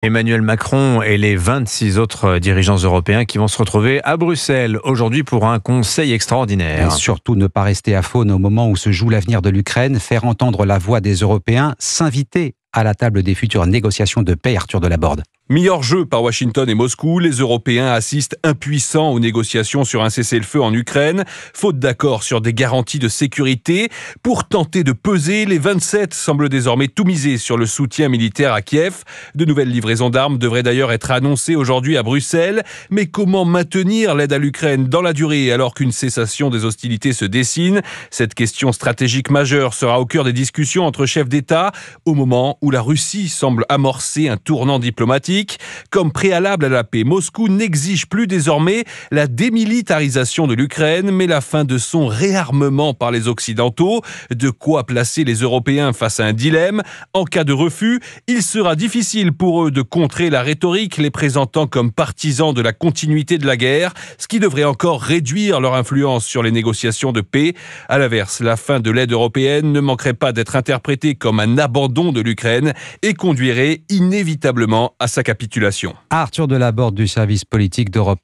Emmanuel Macron et les 26 autres dirigeants européens qui vont se retrouver à Bruxelles aujourd'hui pour un conseil extraordinaire. Et surtout ne pas rester à faune au moment où se joue l'avenir de l'Ukraine, faire entendre la voix des Européens, s'inviter à la table des futures négociations de paix, Arthur Delaborde. Mis hors jeu par Washington et Moscou, les Européens assistent impuissants aux négociations sur un cessez-le-feu en Ukraine, faute d'accord sur des garanties de sécurité. Pour tenter de peser, les 27 semblent désormais tout miser sur le soutien militaire à Kiev. De nouvelles livraisons d'armes devraient d'ailleurs être annoncées aujourd'hui à Bruxelles. Mais comment maintenir l'aide à l'Ukraine dans la durée alors qu'une cessation des hostilités se dessine ? Cette question stratégique majeure sera au cœur des discussions entre chefs d'État au moment où la Russie semble amorcer un tournant diplomatique. Comme préalable à la paix, Moscou n'exige plus désormais la démilitarisation de l'Ukraine, mais la fin de son réarmement par les Occidentaux. De quoi placer les Européens face à un dilemme. En cas de refus, il sera difficile pour eux de contrer la rhétorique, les présentant comme partisans de la continuité de la guerre, ce qui devrait encore réduire leur influence sur les négociations de paix. À l'inverse, la fin de l'aide européenne ne manquerait pas d'être interprétée comme un abandon de l'Ukraine et conduirait inévitablement à sa capitulation. Arthur Delaborde du service politique d'Europe 1.